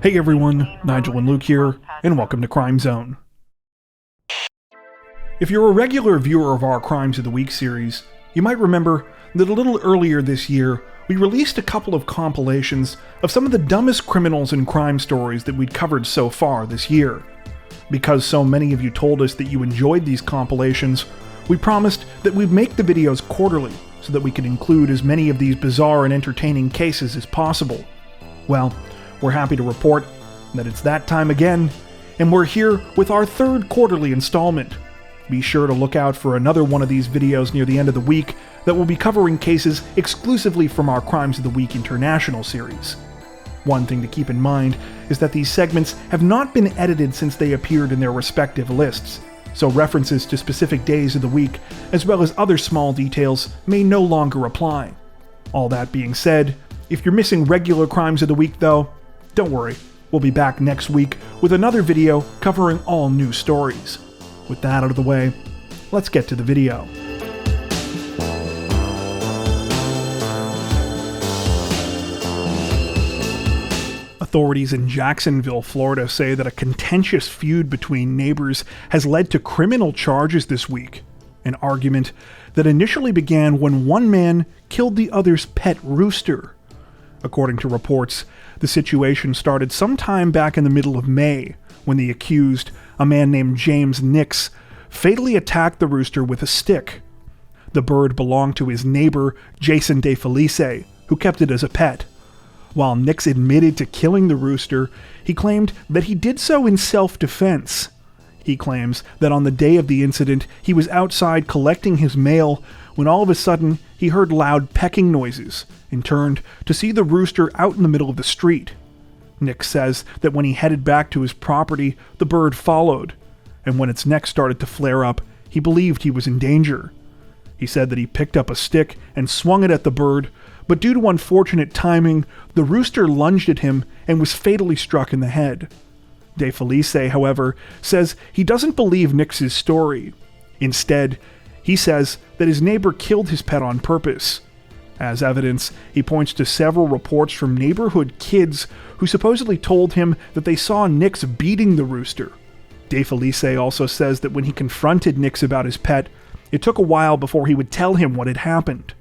Hey everyone, Nigel and Luke here, and welcome to Crime Zone. If you're a regular viewer of our Crimes of the Week series, you might remember that a little earlier this year, we released a couple of compilations of some of the dumbest criminals and crime stories that we'd covered so far this year. Because so many of you told us that you enjoyed these compilations, we promised that we'd make the videos quarterly so that we could include as many of these bizarre and entertaining cases as possible. Well, we're happy to report that it's that time again, and we're here with our third quarterly installment. Be sure to look out for another one of these videos near the end of the week that will be covering cases exclusively from our Crimes of the Week International series. One thing to keep in mind is that these segments have not been edited since they appeared in their respective lists, so references to specific days of the week, as well as other small details, may no longer apply. All that being said, if you're missing regular Crimes of the Week though, don't worry, we'll be back next week with another video covering all new stories. With that out of the way, let's get to the video. Authorities in Jacksonville, Florida say that a contentious feud between neighbors has led to criminal charges this week, an argument that initially began when one man killed the other's pet rooster. According to reports, the situation started sometime back in the middle of May, when the accused, a man named James Nix, fatally attacked the rooster with a stick. The bird belonged to his neighbor, Jason DeFelice, who kept it as a pet. While Nix admitted to killing the rooster, he claimed that he did so in self-defense. He claims that on the day of the incident, he was outside collecting his mail when all of a sudden he heard loud pecking noises and turned to see the rooster out in the middle of the street. Nix says that when he headed back to his property, the bird followed, and when its neck started to flare up, he believed he was in danger. He said that he picked up a stick and swung it at the bird, but due to unfortunate timing, the rooster lunged at him and was fatally struck in the head. DeFelice, however, says he doesn't believe Nix's story. Instead, he says that his neighbor killed his pet on purpose. As evidence, he points to several reports from neighborhood kids who supposedly told him that they saw Nix beating the rooster. DeFelice also says that when he confronted Nix about his pet, it took a while before he would tell him what had happened.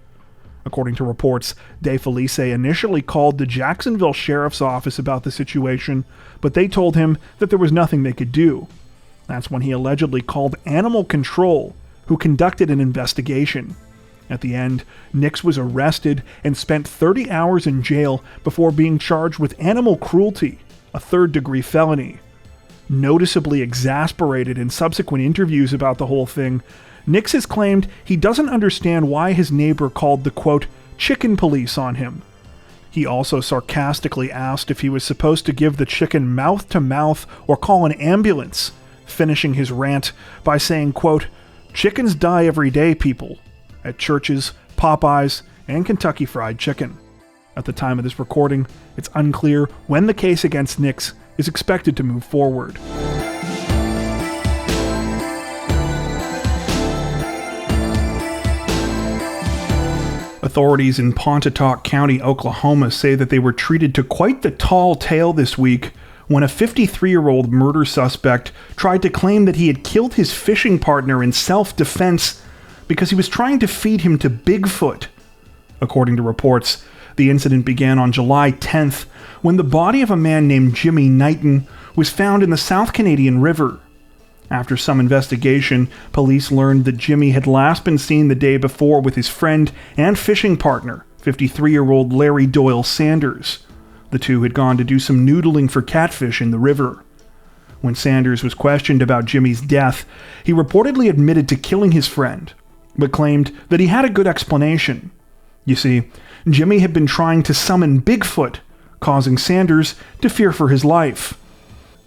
According to reports, DeFelice initially called the Jacksonville Sheriff's Office about the situation, but they told him that there was nothing they could do. That's when he allegedly called Animal Control, who conducted an investigation. At the end, Nix was arrested and spent 30 hours in jail before being charged with animal cruelty, a third-degree felony. Noticeably exasperated in subsequent interviews about the whole thing, Nix has claimed he doesn't understand why his neighbor called the, quote, chicken police on him. He also sarcastically asked if he was supposed to give the chicken mouth-to-mouth or call an ambulance, finishing his rant by saying, quote, chickens die every day, people, at Church's, Popeyes, and Kentucky Fried Chicken. At the time of this recording, it's unclear when the case against Nix is expected to move forward. Authorities in Pontotoc County, Oklahoma say that they were treated to quite the tall tale this week when a 53-year-old murder suspect tried to claim that he had killed his fishing partner in self-defense because he was trying to feed him to Bigfoot. According to reports, the incident began on July 10th when the body of a man named Jimmy Knighton was found in the South Canadian River. After some investigation, police learned that Jimmy had last been seen the day before with his friend and fishing partner, 53-year-old Larry Doyle Sanders. The two had gone to do some noodling for catfish in the river. When Sanders was questioned about Jimmy's death, he reportedly admitted to killing his friend, but claimed that he had a good explanation. You see, Jimmy had been trying to summon Bigfoot, causing Sanders to fear for his life.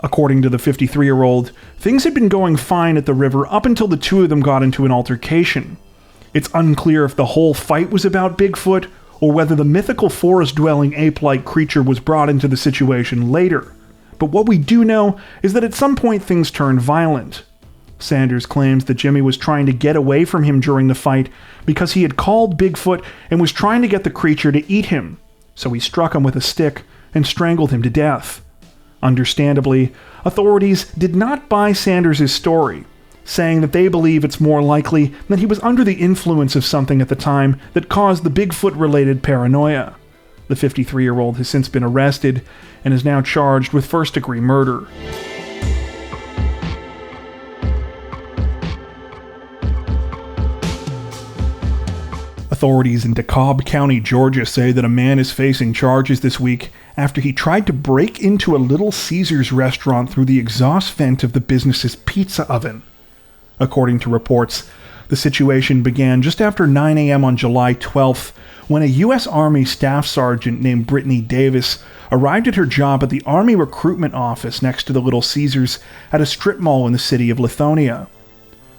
According to the 53-year-old, things had been going fine at the river up until the two of them got into an altercation. It's unclear if the whole fight was about Bigfoot or whether the mythical forest-dwelling ape-like creature was brought into the situation later. But what we do know is that at some point things turned violent. Sanders claims that Jimmy was trying to get away from him during the fight because he had called Bigfoot and was trying to get the creature to eat him, so he struck him with a stick and strangled him to death. Understandably, authorities did not buy Sanders' story, saying that they believe it's more likely that he was under the influence of something at the time that caused the Bigfoot-related paranoia. The 53-year-old has since been arrested and is now charged with first-degree murder. Authorities in DeKalb County, Georgia say that a man is facing charges this week after he tried to break into a Little Caesars restaurant through the exhaust vent of the business's pizza oven. According to reports, the situation began just after 9 a.m. on July 12th when a U.S. Army Staff Sergeant named Brittany Davis arrived at her job at the Army Recruitment Office next to the Little Caesars at a strip mall in the city of Lithonia.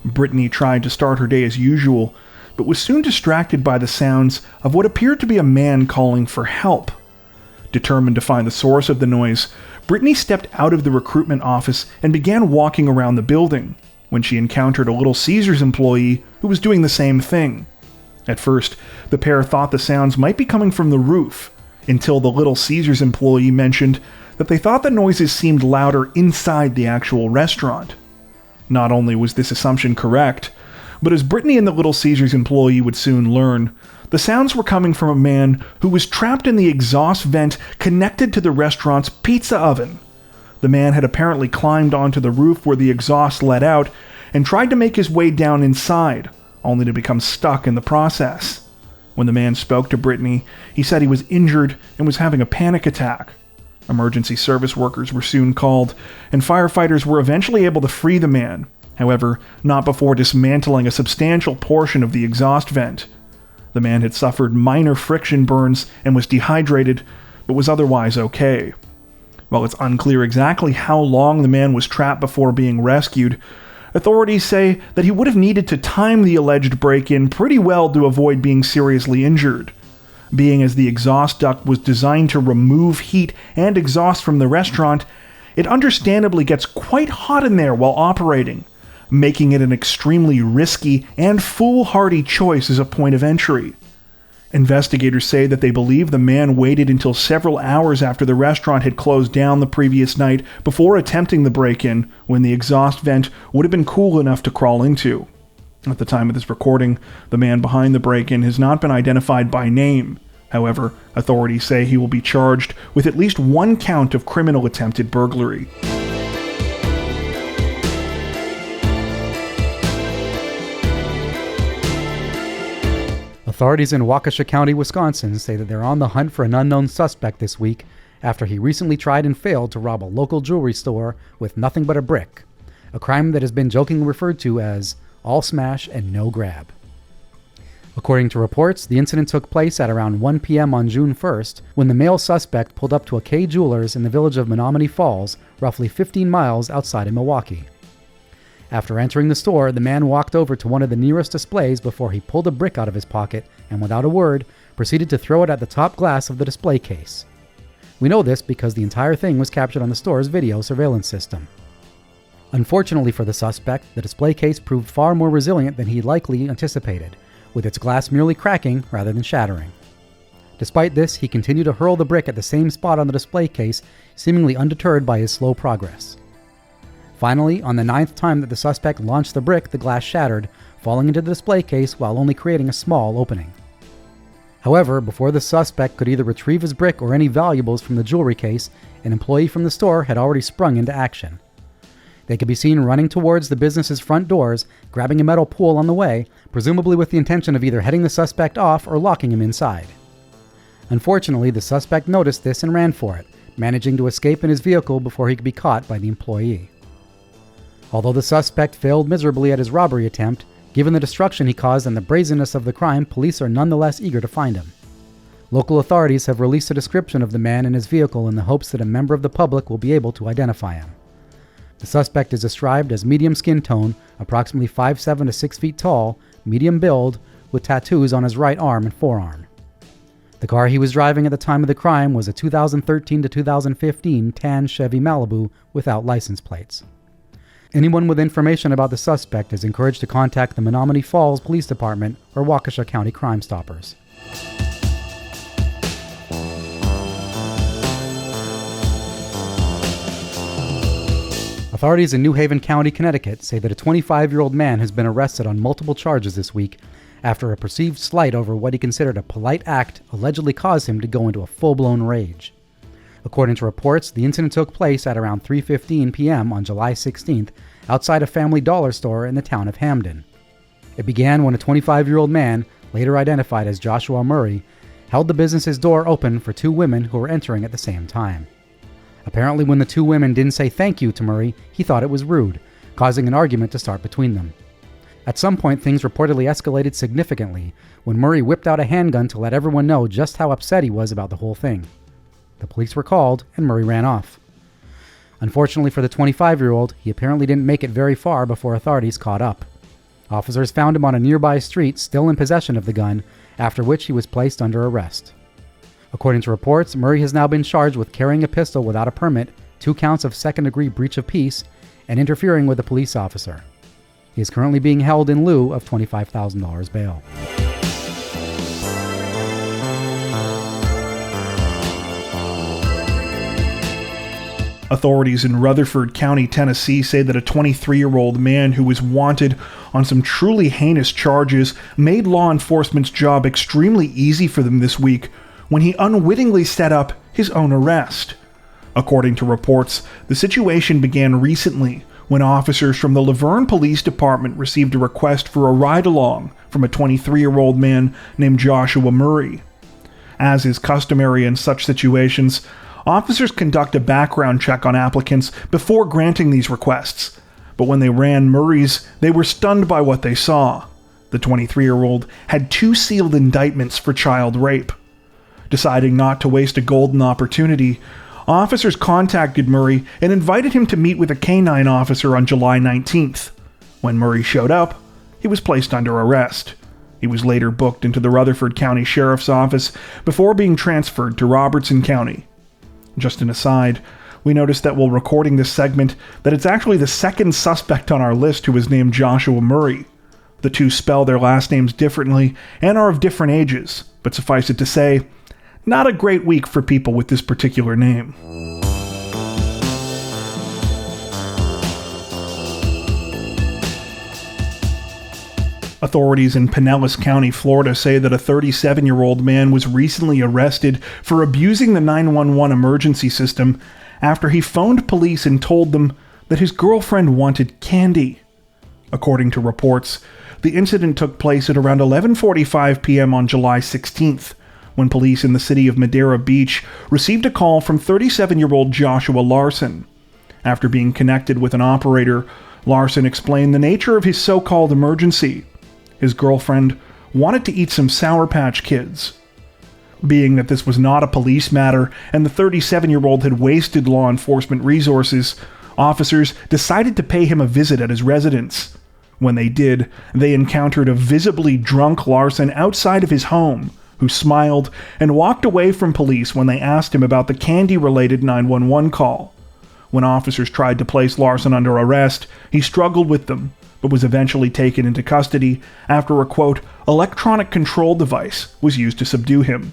Brittany tried to start her day as usual, but was soon distracted by the sounds of what appeared to be a man calling for help. Determined to find the source of the noise, Brittany stepped out of the recruitment office and began walking around the building, when she encountered a Little Caesars employee who was doing the same thing. At first, the pair thought the sounds might be coming from the roof, until the Little Caesars employee mentioned that they thought the noises seemed louder inside the actual restaurant. Not only was this assumption correct, but as Brittany and the Little Caesars employee would soon learn, the sounds were coming from a man who was trapped in the exhaust vent connected to the restaurant's pizza oven. The man had apparently climbed onto the roof where the exhaust let out and tried to make his way down inside, only to become stuck in the process. When the man spoke to Brittany, he said he was injured and was having a panic attack. Emergency service workers were soon called, and firefighters were eventually able to free the man. However, not before dismantling a substantial portion of the exhaust vent. The man had suffered minor friction burns and was dehydrated, but was otherwise okay. While it's unclear exactly how long the man was trapped before being rescued, authorities say that he would have needed to time the alleged break-in pretty well to avoid being seriously injured. Being as the exhaust duct was designed to remove heat and exhaust from the restaurant, it understandably gets quite hot in there while operating, making it an extremely risky and foolhardy choice as a point of entry. Investigators say that they believe the man waited until several hours after the restaurant had closed down the previous night before attempting the break-in, when the exhaust vent would have been cool enough to crawl into. At the time of this recording, the man behind the break-in has not been identified by name. However, authorities say he will be charged with at least one count of criminal attempted burglary. Authorities in Waukesha County, Wisconsin say that they're on the hunt for an unknown suspect this week after he recently tried and failed to rob a local jewelry store with nothing but a brick, a crime that has been jokingly referred to as all smash and no grab. According to reports, the incident took place at around 1 p.m. on June 1st when the male suspect pulled up to a K Jewelers in the village of Menomonee Falls, roughly 15 miles outside of Milwaukee. After entering the store, the man walked over to one of the nearest displays before he pulled a brick out of his pocket and, without a word, proceeded to throw it at the top glass of the display case. We know this because the entire thing was captured on the store's video surveillance system. Unfortunately for the suspect, the display case proved far more resilient than he likely anticipated, with its glass merely cracking rather than shattering. Despite this, he continued to hurl the brick at the same spot on the display case, seemingly undeterred by his slow progress. Finally, on the 9th time that the suspect launched the brick, the glass shattered, falling into the display case while only creating a small opening. However, before the suspect could either retrieve his brick or any valuables from the jewelry case, an employee from the store had already sprung into action. They could be seen running towards the business's front doors, grabbing a metal pole on the way, presumably with the intention of either heading the suspect off or locking him inside. Unfortunately, the suspect noticed this and ran for it, managing to escape in his vehicle before he could be caught by the employee. Although the suspect failed miserably at his robbery attempt, given the destruction he caused and the brazenness of the crime, police are nonetheless eager to find him. Local authorities have released a description of the man and his vehicle in the hopes that a member of the public will be able to identify him. The suspect is described as medium skin tone, approximately 5'7" to 6 feet tall, medium build, with tattoos on his right arm and forearm. The car he was driving at the time of the crime was a 2013 to 2015 tan Chevy Malibu without license plates. Anyone with information about the suspect is encouraged to contact the Menomonee Falls Police Department or Waukesha County Crime Stoppers. Authorities in New Haven County, Connecticut say that a 25-year-old man has been arrested on multiple charges this week after a perceived slight over what he considered a polite act allegedly caused him to go into a full-blown rage. According to reports, the incident took place at around 3:15 p.m. on July 16th outside a Family Dollar store in the town of Hamden. It began when a 25-year-old man, later identified as Joshua Murray, held the business's door open for two women who were entering at the same time. Apparently, when the two women didn't say thank you to Murray, he thought it was rude, causing an argument to start between them. At some point, things reportedly escalated significantly when Murray whipped out a handgun to let everyone know just how upset he was about the whole thing. The police were called, and Murray ran off. Unfortunately for the 25-year-old, he apparently didn't make it very far before authorities caught up. Officers found him on a nearby street, still in possession of the gun, after which he was placed under arrest. According to reports, Murray has now been charged with carrying a pistol without a permit, 2 counts of second-degree breach of peace, and interfering with a police officer. He is currently being held in lieu of $25,000 bail. Authorities in Rutherford County, Tennessee say that a 23-year-old man who was wanted on some truly heinous charges made law enforcement's job extremely easy for them this week when he unwittingly set up his own arrest. According to reports, the situation began recently when officers from the Laverne Police Department received a request for a ride-along from a 23-year-old man named Joshua Murray. As is customary in such situations, officers conduct a background check on applicants before granting these requests, but when they ran Murray's, they were stunned by what they saw. The 23-year-old had 2 sealed indictments for child rape. Deciding not to waste a golden opportunity, officers contacted Murray and invited him to meet with a canine officer on July 19th. When Murray showed up, he was placed under arrest. He was later booked into the Rutherford County Sheriff's Office before being transferred to Robertson County. Just an aside, we noticed that while recording this segment that it's actually the second suspect on our list who is named Joshua Murray. The two spell their last names differently and are of different ages, but suffice it to say, not a great week for people with this particular name. Authorities in Pinellas County, Florida say that a 37-year-old man was recently arrested for abusing the 911 emergency system after he phoned police and told them that his girlfriend wanted candy. According to reports, the incident took place at around 11:45 p.m. on July 16th, when police in the city of Madeira Beach received a call from 37-year-old Joshua Larson. After being connected with an operator, Larson explained the nature of his so-called emergency. His girlfriend wanted to eat some Sour Patch Kids. Being that this was not a police matter and the 37-year-old had wasted law enforcement resources, officers decided to pay him a visit at his residence. When they did, they encountered a visibly drunk Larson outside of his home, who smiled and walked away from police when they asked him about the candy-related 911 call. When officers tried to place Larson under arrest, he struggled with them, but was eventually taken into custody after a, quote, electronic control device was used to subdue him.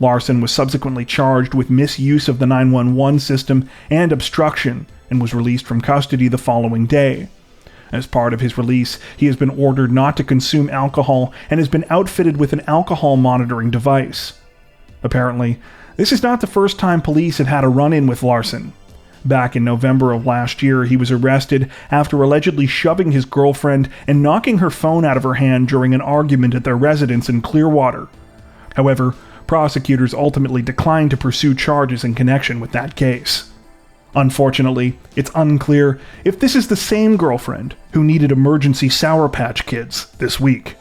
Larson was subsequently charged with misuse of the 911 system and obstruction and was released from custody the following day. As part of his release, he has been ordered not to consume alcohol and has been outfitted with an alcohol monitoring device. Apparently, this is not the first time police have had a run-in with Larson. Back in November of last year, he was arrested after allegedly shoving his girlfriend and knocking her phone out of her hand during an argument at their residence in Clearwater. However, prosecutors ultimately declined to pursue charges in connection with that case. Unfortunately, it's unclear if this is the same girlfriend who needed emergency Sour Patch Kids this week.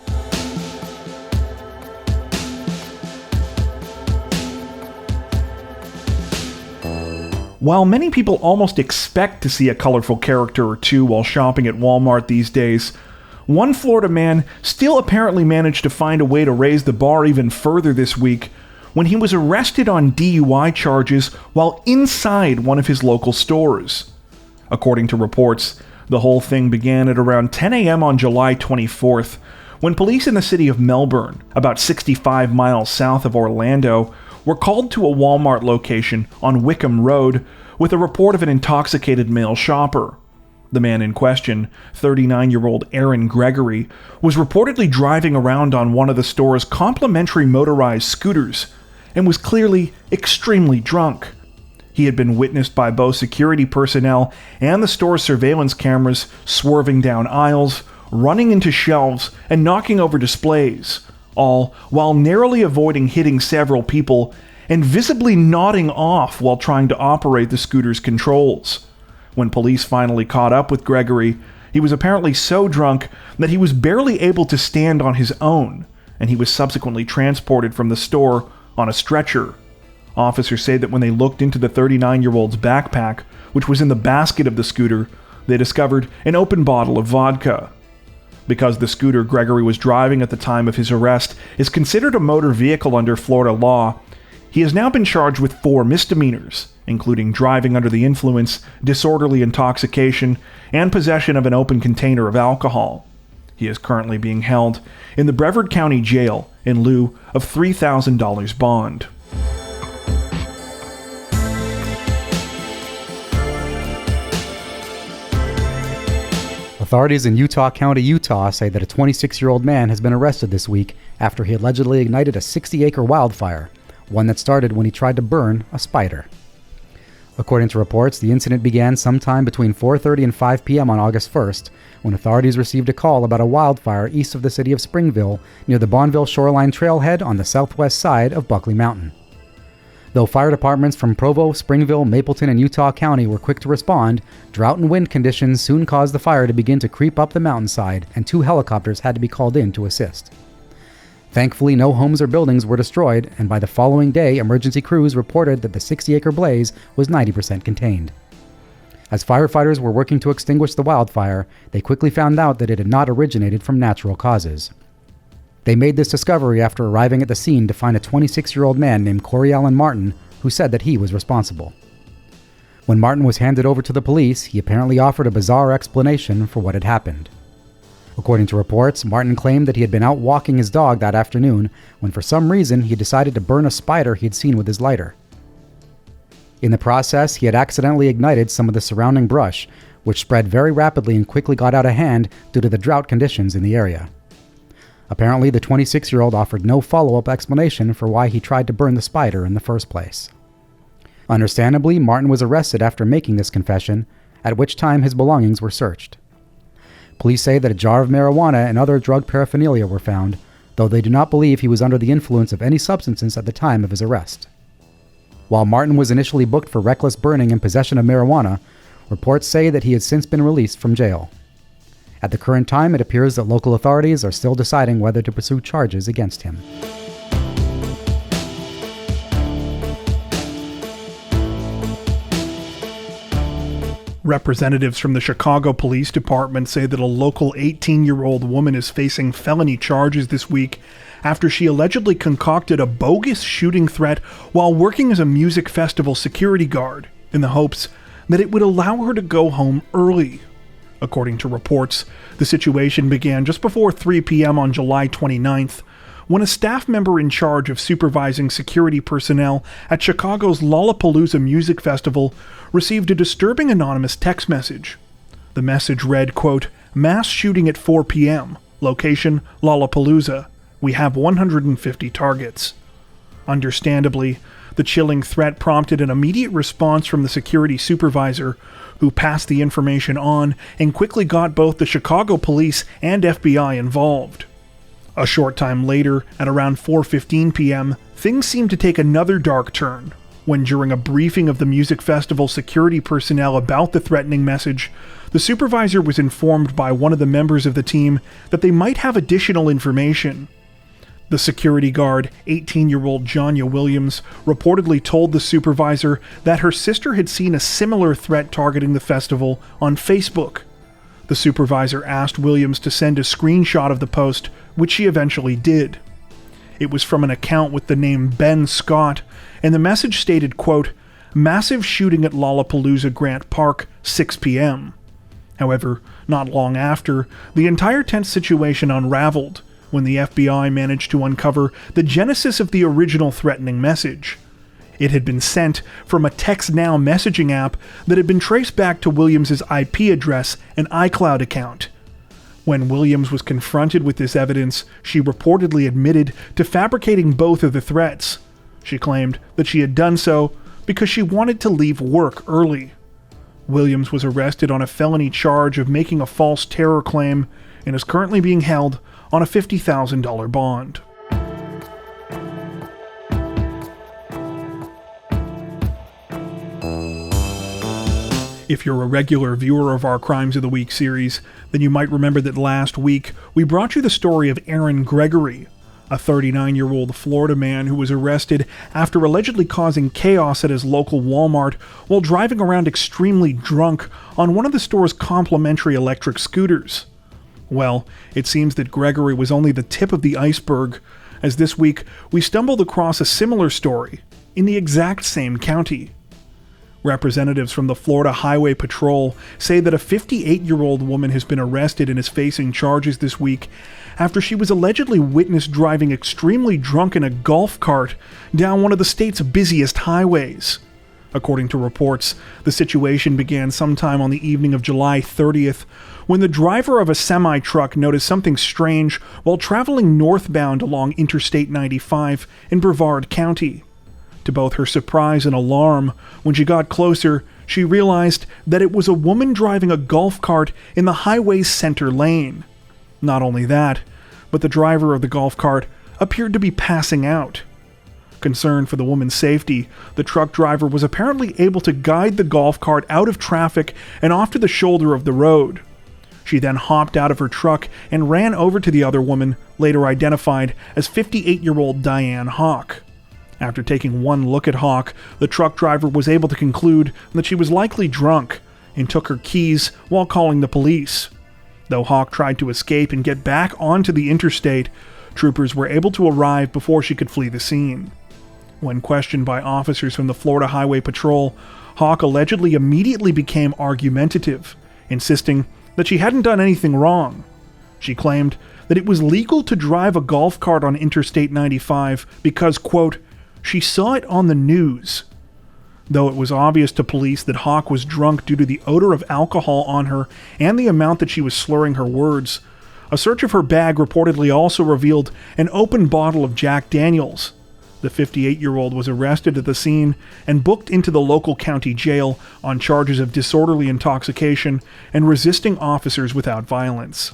While many people almost expect to see a colorful character or two while shopping at Walmart these days, one Florida man still apparently managed to find a way to raise the bar even further this week when he was arrested on DUI charges while inside one of his local stores. According to reports, the whole thing began at around 10 a.m. on July 24th, when police in the city of Melbourne, about 65 miles south of Orlando, were called to a Walmart location on Wickham Road with a report of an intoxicated male shopper. The man in question, 39-year-old Aaron Gregory, was reportedly driving around on one of the store's complimentary motorized scooters and was clearly extremely drunk. He had been witnessed by both security personnel and the store's surveillance cameras swerving down aisles, running into shelves, and knocking over displays, all while narrowly avoiding hitting several people and visibly nodding off while trying to operate the scooter's controls. When police finally caught up with Gregory, he was apparently so drunk that he was barely able to stand on his own, and he was subsequently transported from the store on a stretcher. Officers say that when they looked into the 39-year-old's backpack, which was in the basket of the scooter, they discovered an open bottle of vodka. Because the scooter Gregory was driving at the time of his arrest is considered a motor vehicle under Florida law, he has now been charged with 4 misdemeanors, including driving under the influence, disorderly intoxication, and possession of an open container of alcohol. He is currently being held in the Brevard County Jail in lieu of $3,000 bond. Authorities in Utah County, Utah say that a 26-year-old man has been arrested this week after he allegedly ignited a 60-acre wildfire, one that started when he tried to burn a spider. According to reports, the incident began sometime between 4:30 and 5 p.m. on August 1st, when authorities received a call about a wildfire east of the city of Springville near the Bonneville Shoreline Trailhead on the southwest side of Buckley Mountain. Though fire departments from Provo, Springville, Mapleton, and Utah County were quick to respond, drought and wind conditions soon caused the fire to begin to creep up the mountainside, and 2 helicopters had to be called in to assist. Thankfully, no homes or buildings were destroyed, and by the following day, emergency crews reported that the 60-acre blaze was 90% contained. As firefighters were working to extinguish the wildfire, they quickly found out that it had not originated from natural causes. They made this discovery after arriving at the scene to find a 26-year-old man named Corey Allen Martin, who said that he was responsible. When Martin was handed over to the police, he apparently offered a bizarre explanation for what had happened. According to reports, Martin claimed that he had been out walking his dog that afternoon when for some reason he decided to burn a spider he had seen with his lighter. In the process, he had accidentally ignited some of the surrounding brush, which spread very rapidly and quickly got out of hand due to the drought conditions in the area. Apparently, the 26-year-old offered no follow-up explanation for why he tried to burn the spider in the first place. Understandably, Martin was arrested after making this confession, at which time his belongings were searched. Police say that a jar of marijuana and other drug paraphernalia were found, though they do not believe he was under the influence of any substances at the time of his arrest. While Martin was initially booked for reckless burning and possession of marijuana, reports say that he has since been released from jail. At the current time, it appears that local authorities are still deciding whether to pursue charges against him. Representatives from the Chicago Police Department say that a local 18-year-old woman is facing felony charges this week after she allegedly concocted a bogus shooting threat while working as a music festival security guard in the hopes that it would allow her to go home early. According to reports, the situation began just before 3 p.m. on July 29th, when a staff member in charge of supervising security personnel at Chicago's Lollapalooza Music Festival received a disturbing anonymous text message. The message read, quote, "Mass shooting at 4 p.m. Location, Lollapalooza. We have 150 targets." Understandably, the chilling threat prompted an immediate response from the security supervisor, who passed the information on and quickly got both the Chicago police and FBI involved. A short time later, at around 4:15 p.m., things seemed to take another dark turn, when during a briefing of the music festival security personnel about the threatening message, the supervisor was informed by one of the members of the team that they might have additional information. The security guard, 18-year-old Janya Williams, reportedly told the supervisor that her sister had seen a similar threat targeting the festival on Facebook. The supervisor asked Williams to send a screenshot of the post, which she eventually did. It was from an account with the name Ben Scott, and the message stated, quote, "Massive shooting at Lollapalooza Grant Park, 6 p.m. However, not long after, the entire tense situation unraveled when the FBI managed to uncover the genesis of the original threatening message. It had been sent from a Text Now messaging app that had been traced back to Williams' IP address and iCloud account. When Williams was confronted with this evidence, she reportedly admitted to fabricating both of the threats. She claimed that she had done so because she wanted to leave work early. Williams was arrested on a felony charge of making a false terror claim and is currently being held on a $50,000 bond. If you're a regular viewer of our Crimes of the Week series, then you might remember that last week we brought you the story of Aaron Gregory, a 39-year-old Florida man who was arrested after allegedly causing chaos at his local Walmart while driving around extremely drunk on one of the store's complimentary electric scooters. Well, it seems that Gregory was only the tip of the iceberg, as this week we stumbled across a similar story in the exact same county. Representatives from the Florida Highway Patrol say that a 58-year-old woman has been arrested and is facing charges this week after she was allegedly witnessed driving extremely drunk in a golf cart down one of the state's busiest highways. According to reports, the situation began sometime on the evening of July 30th when the driver of a semi-truck noticed something strange while traveling northbound along Interstate 95 in Brevard County. To both her surprise and alarm, when she got closer, she realized that it was a woman driving a golf cart in the highway's center lane. Not only that, but the driver of the golf cart appeared to be passing out. Concerned for the woman's safety, the truck driver was apparently able to guide the golf cart out of traffic and off to the shoulder of the road. She then hopped out of her truck and ran over to the other woman, later identified as 58-year-old Diane Hawk. After taking one look at Hawk, the truck driver was able to conclude that she was likely drunk and took her keys while calling the police. Though Hawk tried to escape and get back onto the interstate, troopers were able to arrive before she could flee the scene. When questioned by officers from the Florida Highway Patrol, Hawk allegedly immediately became argumentative, insisting that she hadn't done anything wrong. She claimed that it was legal to drive a golf cart on Interstate 95 because, quote, she saw it on the news. Though it was obvious to police that Hawk was drunk due to the odor of alcohol on her and the amount that she was slurring her words, a search of her bag reportedly also revealed an open bottle of Jack Daniels. The 58-year-old was arrested at the scene and booked into the local county jail on charges of disorderly intoxication and resisting officers without violence.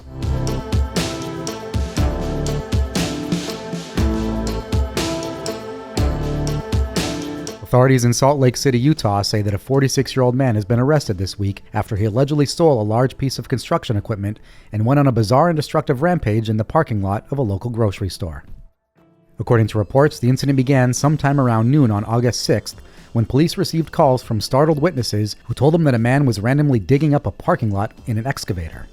Authorities in Salt Lake City, Utah say that a 46-year-old man has been arrested this week after he allegedly stole a large piece of construction equipment and went on a bizarre and destructive rampage in the parking lot of a local grocery store. According to reports, the incident began sometime around noon on August 6th when police received calls from startled witnesses who told them that a man was randomly digging up a parking lot in an excavator.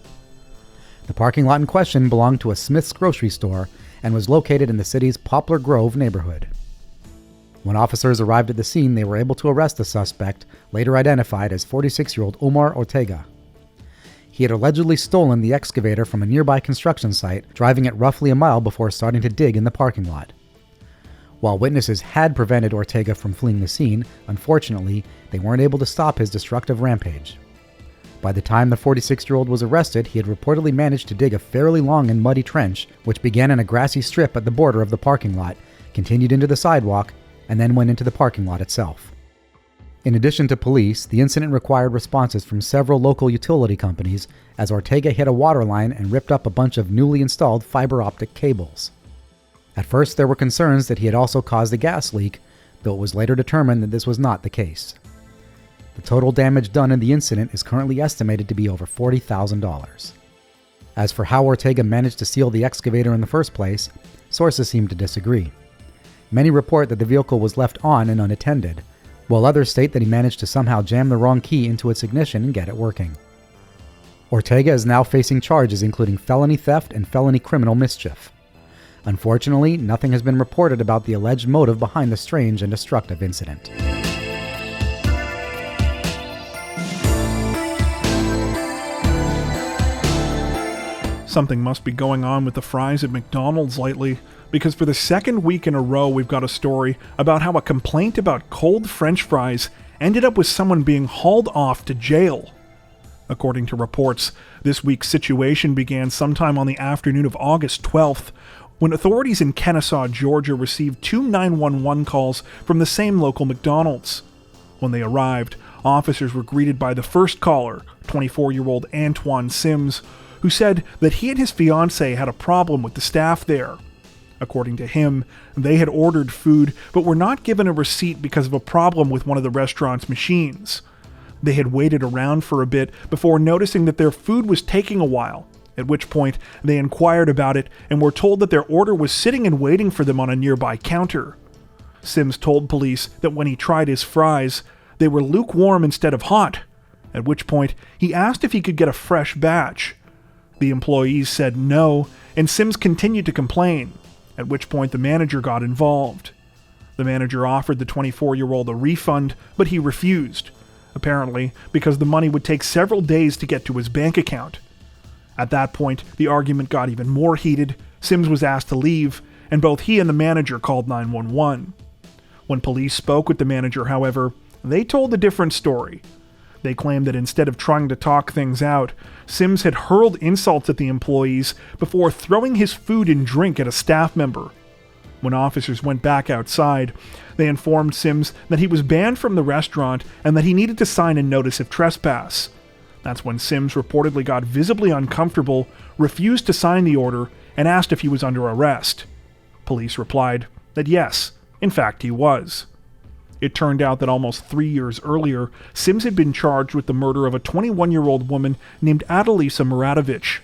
The parking lot in question belonged to a Smith's grocery store and was located in the city's Poplar Grove neighborhood. When officers arrived at the scene, they were able to arrest the suspect, later identified as 46-year-old Omar Ortega. He had allegedly stolen the excavator from a nearby construction site, driving it roughly a mile before starting to dig in the parking lot. While witnesses had prevented Ortega from fleeing the scene, unfortunately, they weren't able to stop his destructive rampage. By the time the 46-year-old was arrested, he had reportedly managed to dig a fairly long and muddy trench, which began in a grassy strip at the border of the parking lot, continued into the sidewalk, and then went into the parking lot itself. In addition to police, the incident required responses from several local utility companies as Ortega hit a water line and ripped up a bunch of newly installed fiber optic cables. At first, there were concerns that he had also caused a gas leak, though it was later determined that this was not the case. The total damage done in the incident is currently estimated to be over $40,000. As for how Ortega managed to steal the excavator in the first place, sources seem to disagree. Many report that the vehicle was left on and unattended, while others state that he managed to somehow jam the wrong key into its ignition and get it working. Ortega is now facing charges including felony theft and felony criminal mischief. Unfortunately, nothing has been reported about the alleged motive behind the strange and destructive incident. Something must be going on with the fries at McDonald's lately, because for the second week in a row we've got a story about how a complaint about cold French fries ended up with someone being hauled off to jail. According to reports, this week's situation began sometime on the afternoon of August 12th, when authorities in Kennesaw, Georgia received 2 911 calls from the same local McDonald's. When they arrived, officers were greeted by the first caller, 24-year-old Antoine Sims, who said that he and his fiancée had a problem with the staff there. According to him, they had ordered food but were not given a receipt because of a problem with one of the restaurant's machines. They had waited around for a bit before noticing that their food was taking a while, at which point they inquired about it and were told that their order was sitting and waiting for them on a nearby counter. Sims told police that when he tried his fries, they were lukewarm instead of hot, at which point he asked if he could get a fresh batch. The employees said no, and Sims continued to complain, at which point the manager got involved. The manager offered the 24-year-old a refund, but he refused, apparently because the money would take several days to get to his bank account. At that point, the argument got even more heated. Sims was asked to leave, and both he and the manager called 911. When police spoke with the manager, however, they told a different story. They claimed that instead of trying to talk things out, Sims had hurled insults at the employees before throwing his food and drink at a staff member. When officers went back outside, they informed Sims that he was banned from the restaurant and that he needed to sign a notice of trespass. That's when Sims reportedly got visibly uncomfortable, refused to sign the order, and asked if he was under arrest. Police replied that yes, in fact he was. It turned out that almost 3 years earlier, Sims had been charged with the murder of a 21-year-old woman named Adalisa Muratovich.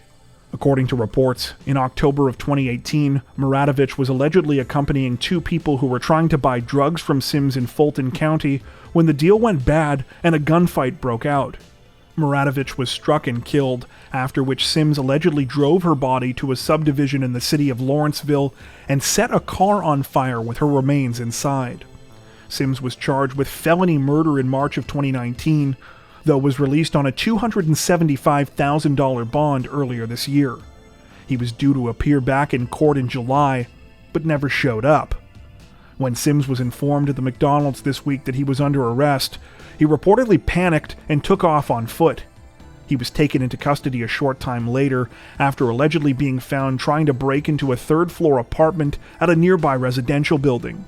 According to reports, in October of 2018, Muratovich was allegedly accompanying 2 people who were trying to buy drugs from Sims in Fulton County when the deal went bad and a gunfight broke out. Muratovich was struck and killed, after which Sims allegedly drove her body to a subdivision in the city of Lawrenceville and set a car on fire with her remains inside. Sims was charged with felony murder in March of 2019, though was released on a $275,000 bond earlier this year. He was due to appear back in court in July, but never showed up. When Sims was informed at the McDonald's this week that he was under arrest, he reportedly panicked and took off on foot. He was taken into custody a short time later after allegedly being found trying to break into a third-floor apartment at a nearby residential building.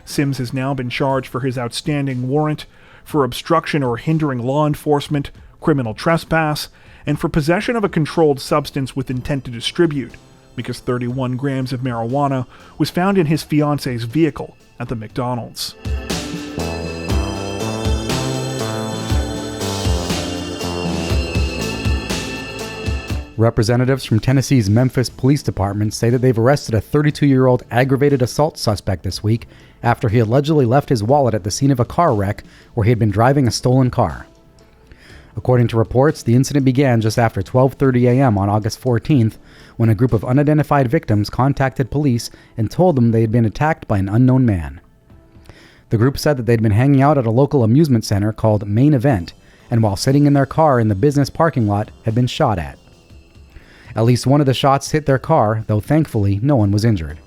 Sims has now been charged for his outstanding warrant, for obstruction or hindering law enforcement, criminal trespass, and for possession of a controlled substance with intent to distribute, because 31 grams of marijuana was found in his fiance's vehicle at the McDonald's. Representatives from Tennessee's Memphis Police Department say that they've arrested a 32-year-old aggravated assault suspect this week after he allegedly left his wallet at the scene of a car wreck where he had been driving a stolen car. According to reports, the incident began just after 12:30 a.m. on August 14th when a group of unidentified victims contacted police and told them they had been attacked by an unknown man. The group said that they'd been hanging out at a local amusement center called Main Event, and while sitting in their car in the business parking lot, had been shot at. At least one of the shots hit their car, though thankfully no one was injured.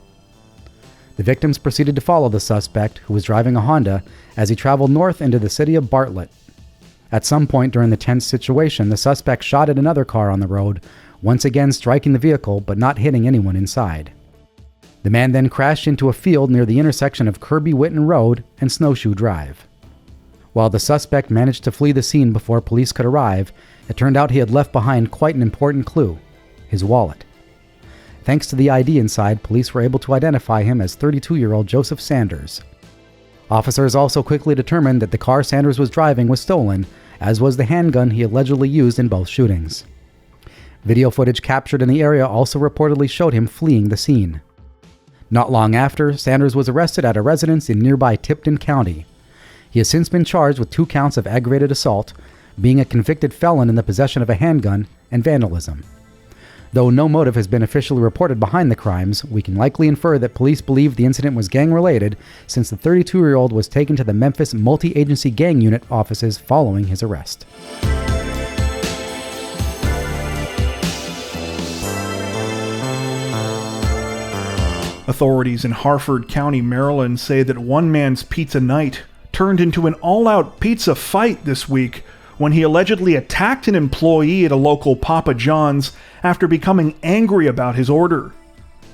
The victims proceeded to follow the suspect, who was driving a Honda, as he traveled north into the city of Bartlett. At some point during the tense situation, the suspect shot at another car on the road, once again striking the vehicle but not hitting anyone inside. The man then crashed into a field near the intersection of Kirby Whitten Road and Snowshoe Drive. While the suspect managed to flee the scene before police could arrive, it turned out he had left behind quite an important clue: his wallet. Thanks to the ID inside, police were able to identify him as 32-year-old Joseph Sanders. Officers also quickly determined that the car Sanders was driving was stolen, as was the handgun he allegedly used in both shootings. Video footage captured in the area also reportedly showed him fleeing the scene. Not long after, Sanders was arrested at a residence in nearby Tipton County. He has since been charged with 2 counts of aggravated assault, being a convicted felon in the possession of a handgun, and vandalism. Though no motive has been officially reported behind the crimes, we can likely infer that police believe the incident was gang-related, since the 32-year-old was taken to the Memphis Multi-Agency Gang Unit offices following his arrest. Authorities in Harford County, Maryland say that one man's pizza night turned into an all-out pizza fight this week when he allegedly attacked an employee at a local Papa John's after becoming angry about his order.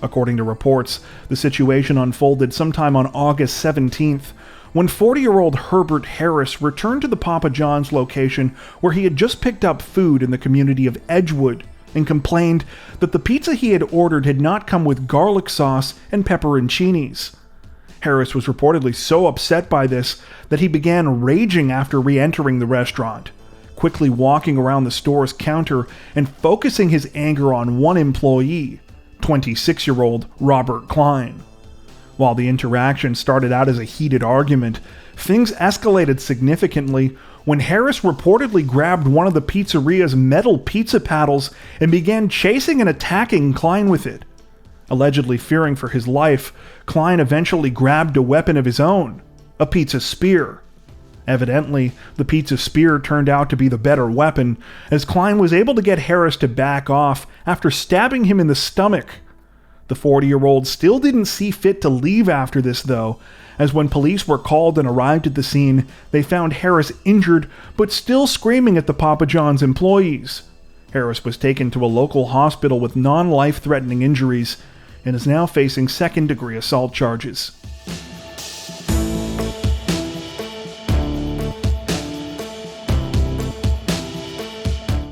According to reports, the situation unfolded sometime on August 17th, when 40-year-old Herbert Harris returned to the Papa John's location where he had just picked up food in the community of Edgewood and complained that the pizza he had ordered had not come with garlic sauce and pepperoncinis. Harris was reportedly so upset by this that he began raging after re-entering the restaurant, quickly walking around the store's counter and focusing his anger on one employee, 26-year-old Robert Klein. While the interaction started out as a heated argument, things escalated significantly when Harris reportedly grabbed one of the pizzeria's metal pizza paddles and began chasing and attacking Klein with it. Allegedly fearing for his life, Klein eventually grabbed a weapon of his own, a pizza spear. Evidently, the pizza spear turned out to be the better weapon, as Klein was able to get Harris to back off after stabbing him in the stomach. The 40-year-old still didn't see fit to leave after this, though, as when police were called and arrived at the scene, they found Harris injured but still screaming at the Papa John's employees. Harris was taken to a local hospital with non-life-threatening injuries and is now facing second-degree assault charges.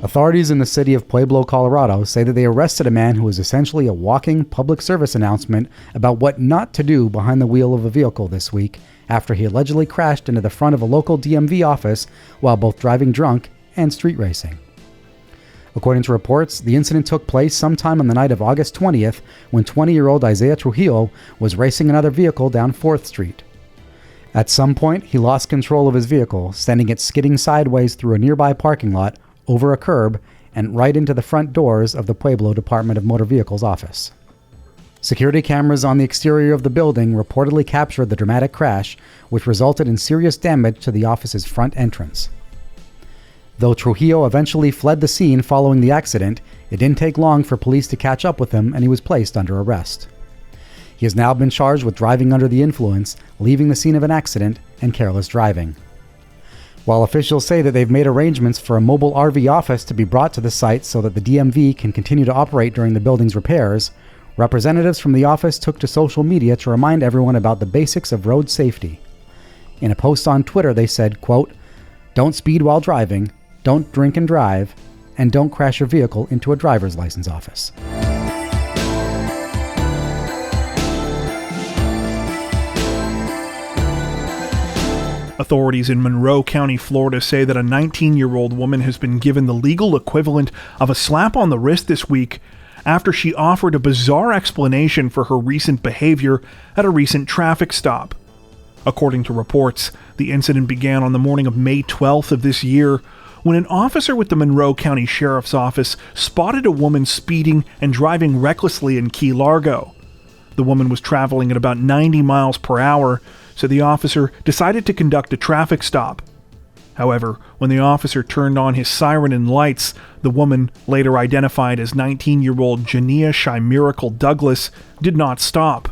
Authorities in the city of Pueblo, Colorado, say that they arrested a man who was essentially a walking public service announcement about what not to do behind the wheel of a vehicle this week after he allegedly crashed into the front of a local DMV office while both driving drunk and street racing. According to reports, the incident took place sometime on the night of August 20th when 20-year-old Isaiah Trujillo was racing another vehicle down 4th Street. At some point, he lost control of his vehicle, sending it skidding sideways through a nearby parking lot, over a curb, and right into the front doors of the Pueblo Department of Motor Vehicles office. Security cameras on the exterior of the building reportedly captured the dramatic crash, which resulted in serious damage to the office's front entrance. Though Trujillo eventually fled the scene following the accident, it didn't take long for police to catch up with him and he was placed under arrest. He has now been charged with driving under the influence, leaving the scene of an accident, and careless driving. While officials say that they've made arrangements for a mobile RV office to be brought to the site so that the DMV can continue to operate during the building's repairs, representatives from the office took to social media to remind everyone about the basics of road safety. In a post on Twitter, they said, quote, "Don't speed while driving, don't drink and drive, and don't crash your vehicle into a driver's license office." Authorities in Monroe County, Florida say that a 19-year-old woman has been given the legal equivalent of a slap on the wrist this week after she offered a bizarre explanation for her recent behavior at a recent traffic stop. According to reports, the incident began on the morning of May 12th of this year when an officer with the Monroe County Sheriff's Office spotted a woman speeding and driving recklessly in Key Largo. The woman was traveling at about 90 miles per hour, so the officer decided to conduct a traffic stop. However, when the officer turned on his siren and lights, the woman, later identified as 19-year-old Jania Chimerical Douglas, did not stop.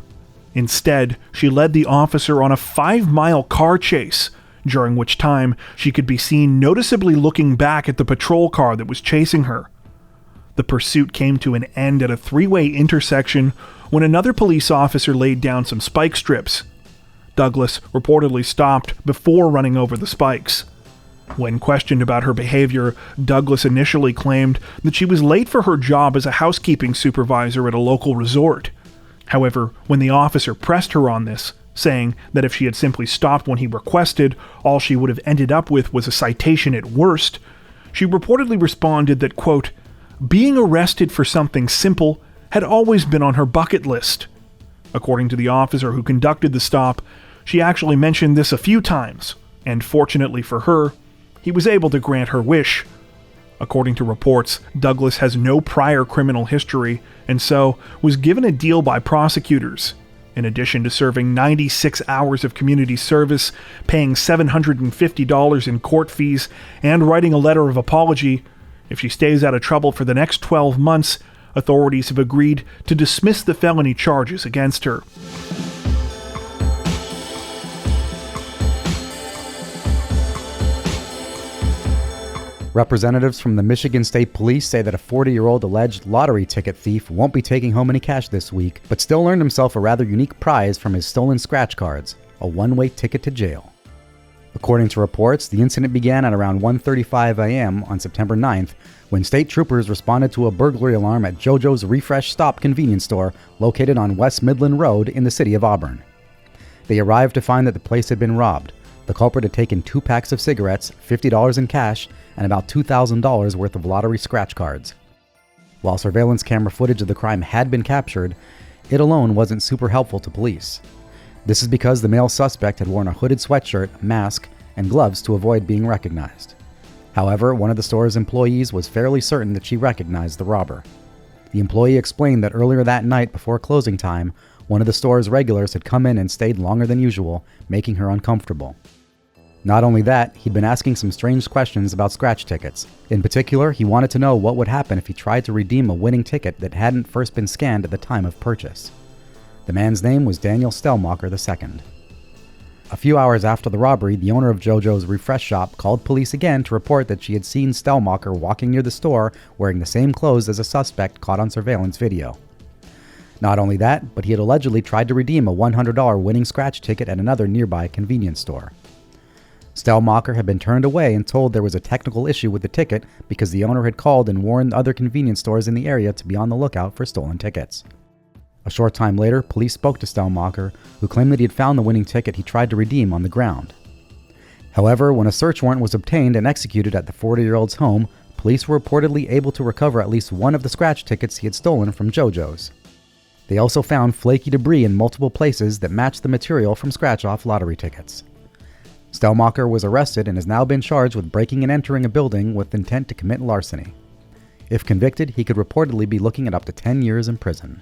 Instead, she led the officer on a 5-mile car chase, during which time she could be seen noticeably looking back at the patrol car that was chasing her. The pursuit came to an end at a 3-way intersection when another police officer laid down some spike strips. Douglas reportedly stopped before running over the spikes. When questioned about her behavior, Douglas initially claimed that she was late for her job as a housekeeping supervisor at a local resort. However, when the officer pressed her on this, saying that if she had simply stopped when he requested, all she would have ended up with was a citation at worst, she reportedly responded that, quote, "being arrested for something simple had always been on her bucket list." According to the officer who conducted the stop, she actually mentioned this a few times, and fortunately for her, he was able to grant her wish. According to reports, Douglas has no prior criminal history, and so was given a deal by prosecutors. In addition to serving 96 hours of community service, paying $750 in court fees, and writing a letter of apology, if she stays out of trouble for the next 12 months, Authorities have agreed to dismiss the felony charges against her. Representatives from the Michigan State Police say that a 40-year-old alleged lottery ticket thief won't be taking home any cash this week, but still earned himself a rather unique prize from his stolen scratch cards, a one-way ticket to jail. According to reports, the incident began at around 1:35 a.m. on September 9th, when state troopers responded to a burglary alarm at JoJo's Refresh Stop convenience store located on West Midland Road in the city of Auburn. They arrived to find that the place had been robbed. The culprit had taken 2 packs of cigarettes, $50 in cash, and about $2,000 worth of lottery scratch cards. While surveillance camera footage of the crime had been captured, it alone wasn't super helpful to police. This is because the male suspect had worn a hooded sweatshirt, mask, and gloves to avoid being recognized. However, one of the store's employees was fairly certain that she recognized the robber. The employee explained that earlier that night before closing time, one of the store's regulars had come in and stayed longer than usual, making her uncomfortable. Not only that, he'd been asking some strange questions about scratch tickets. In particular, he wanted to know what would happen if he tried to redeem a winning ticket that hadn't first been scanned at the time of purchase. The man's name was Daniel Stellmacher II. A few hours after the robbery, the owner of JoJo's Refresh Shop called police again to report that she had seen Stellmacher walking near the store wearing the same clothes as a suspect caught on surveillance video. Not only that, but he had allegedly tried to redeem a $100 winning scratch ticket at another nearby convenience store. Stellmacher had been turned away and told there was a technical issue with the ticket because the owner had called and warned other convenience stores in the area to be on the lookout for stolen tickets. A short time later, police spoke to Stellmacher, who claimed that he had found the winning ticket he tried to redeem on the ground. However, when a search warrant was obtained and executed at the 40-year-old's home, police were reportedly able to recover at least one of the scratch tickets he had stolen from JoJo's. They also found flaky debris in multiple places that matched the material from scratch-off lottery tickets. Stellmacher was arrested and has now been charged with breaking and entering a building with intent to commit larceny. If convicted, he could reportedly be looking at up to 10 years in prison.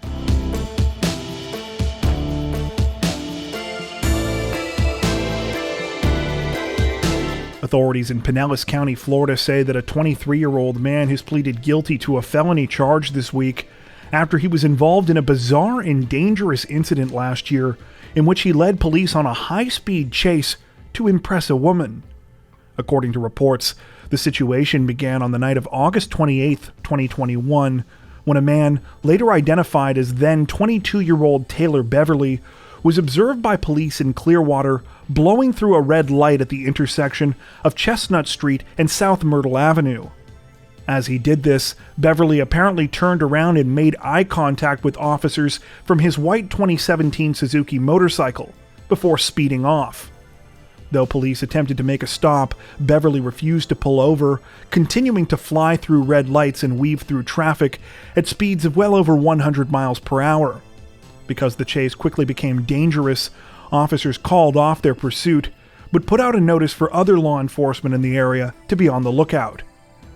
Authorities in Pinellas County, Florida say that a 23-year-old man has pleaded guilty to a felony charge this week after he was involved in a bizarre and dangerous incident last year in which he led police on a high-speed chase to impress a woman. According to reports, the situation began on the night of August 28, 2021, when a man, later identified as then 22-year-old Taylor Beverly, was observed by police in Clearwater blowing through a red light at the intersection of Chestnut Street and South Myrtle Avenue. As he did this, Beverly apparently turned around and made eye contact with officers from his white 2017 Suzuki motorcycle before speeding off. Though police attempted to make a stop, Beverly refused to pull over, continuing to fly through red lights and weave through traffic at speeds of well over 100 miles per hour. Because the chase quickly became dangerous, officers called off their pursuit, but put out a notice for other law enforcement in the area to be on the lookout.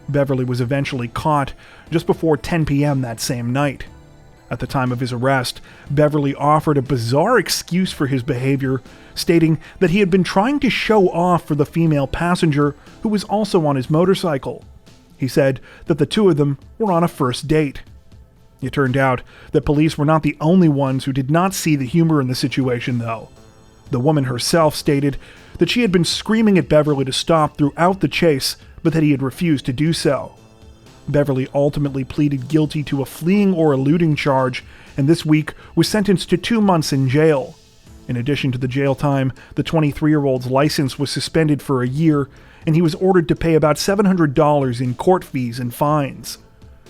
Beverly was eventually caught just before 10 p.m. that same night. At the time of his arrest, Beverly offered a bizarre excuse for his behavior, stating that he had been trying to show off for the female passenger who was also on his motorcycle. He said that the two of them were on a first date. It turned out that police were not the only ones who did not see the humor in the situation, though. The woman herself stated that she had been screaming at Beverly to stop throughout the chase, but that he had refused to do so. Beverly ultimately pleaded guilty to a fleeing or eluding charge, and this week was sentenced to 2 months in jail. In addition to the jail time, the 23-year-old's license was suspended for a year, and he was ordered to pay about $700 in court fees and fines.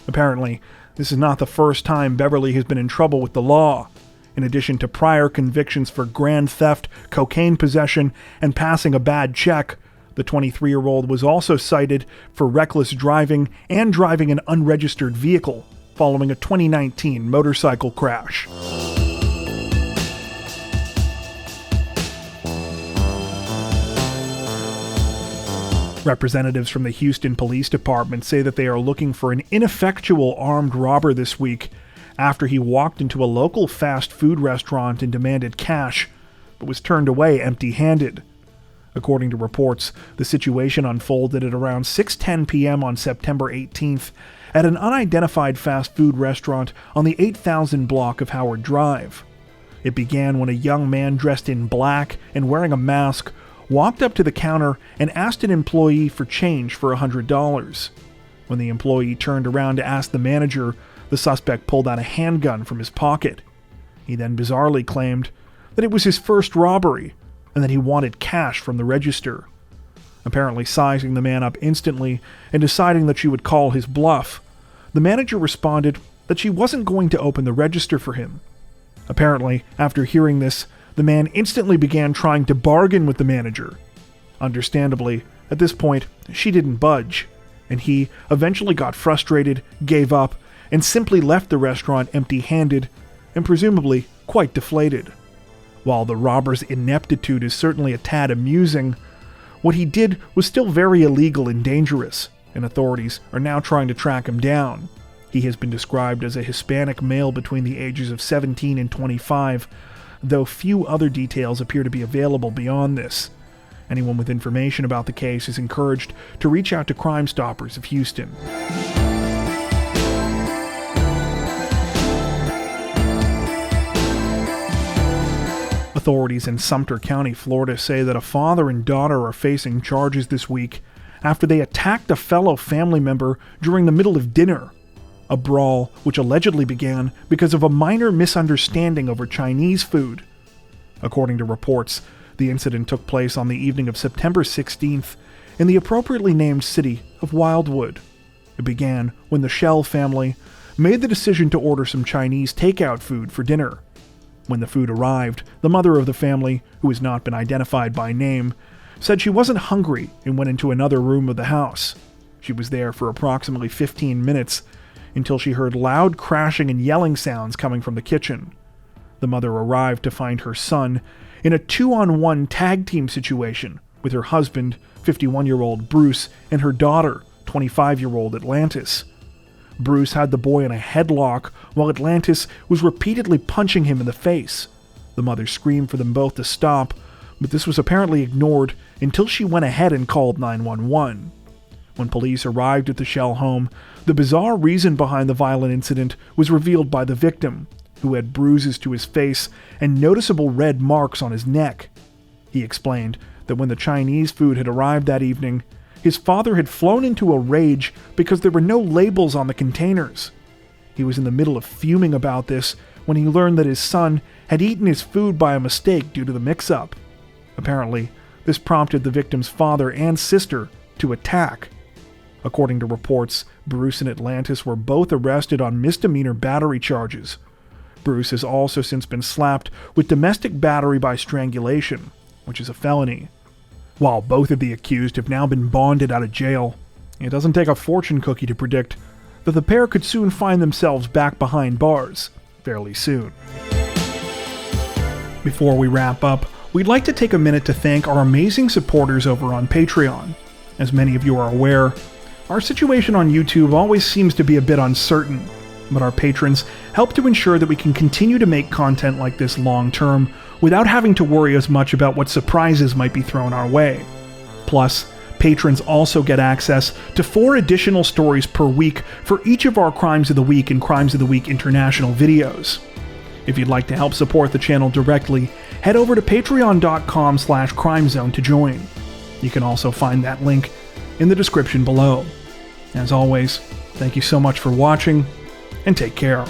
Apparently, this is not the first time Beverly has been in trouble with the law. In addition to prior convictions for grand theft, cocaine possession, and passing a bad check, the 23-year-old was also cited for reckless driving and driving an unregistered vehicle following a 2019 motorcycle crash. Representatives from the Houston Police Department say that they are looking for an ineffectual armed robber this week after he walked into a local fast food restaurant and demanded cash, but was turned away empty-handed. According to reports, the situation unfolded at around 6:10 p.m. on September 18th at an unidentified fast food restaurant on the 8000 block of Howard Drive. It began when a young man dressed in black and wearing a mask walked up to the counter and asked an employee for change for $100. When the employee turned around to ask the manager, the suspect pulled out a handgun from his pocket. He then bizarrely claimed that it was his first robbery and that he wanted cash from the register. Apparently sizing the man up instantly and deciding that she would call his bluff, the manager responded that she wasn't going to open the register for him. Apparently, after hearing this, the man instantly began trying to bargain with the manager. Understandably, at this point, she didn't budge, and he eventually got frustrated, gave up, and simply left the restaurant empty-handed and presumably quite deflated. While the robber's ineptitude is certainly a tad amusing, what he did was still very illegal and dangerous, and authorities are now trying to track him down. He has been described as a Hispanic male between the ages of 17 and 25, though few other details appear to be available beyond this. Anyone with information about the case is encouraged to reach out to Crime Stoppers of Houston. Authorities in Sumter County, Florida say that a father and daughter are facing charges this week after they attacked a fellow family member during the middle of dinner. A brawl which allegedly began because of a minor misunderstanding over Chinese food. According to reports, the incident took place on the evening of September 16th in the appropriately named city of Wildwood. It began when the Shell family made the decision to order some Chinese takeout food for dinner. When the food arrived, the mother of the family, who has not been identified by name, said she wasn't hungry and went into another room of the house. She was there for approximately 15 minutes until she heard loud crashing and yelling sounds coming from the kitchen. The mother arrived to find her son in a 2-on-1 tag team situation with her husband, 51-year-old Bruce, and her daughter, 25-year-old Atlantis. Bruce had the boy in a headlock while Atlantis was repeatedly punching him in the face. The mother screamed for them both to stop, but this was apparently ignored until she went ahead and called 911. When police arrived at the Shell home, the bizarre reason behind the violent incident was revealed by the victim, who had bruises to his face and noticeable red marks on his neck. He explained that when the Chinese food had arrived that evening, his father had flown into a rage because there were no labels on the containers. He was in the middle of fuming about this when he learned that his son had eaten his food by a mistake due to the mix-up. Apparently, this prompted the victim's father and sister to attack. According to reports, Bruce and Atlantis were both arrested on misdemeanor battery charges. Bruce has also since been slapped with domestic battery by strangulation, which is a felony. While both of the accused have now been bonded out of jail, it doesn't take a fortune cookie to predict that the pair could soon find themselves back behind bars fairly soon. Before we wrap up, we'd like to take a minute to thank our amazing supporters over on Patreon. As many of you are aware, our situation on YouTube always seems to be a bit uncertain, but our patrons help to ensure that we can continue to make content like this long term without having to worry as much about what surprises might be thrown our way. Plus, patrons also get access to 4 additional stories per week for each of our Crimes of the Week and Crimes of the Week International videos. If you'd like to help support the channel directly, head over to patreon.com/crimezone to join. You can also find that link in the description below. As always, thank you so much for watching, and take care.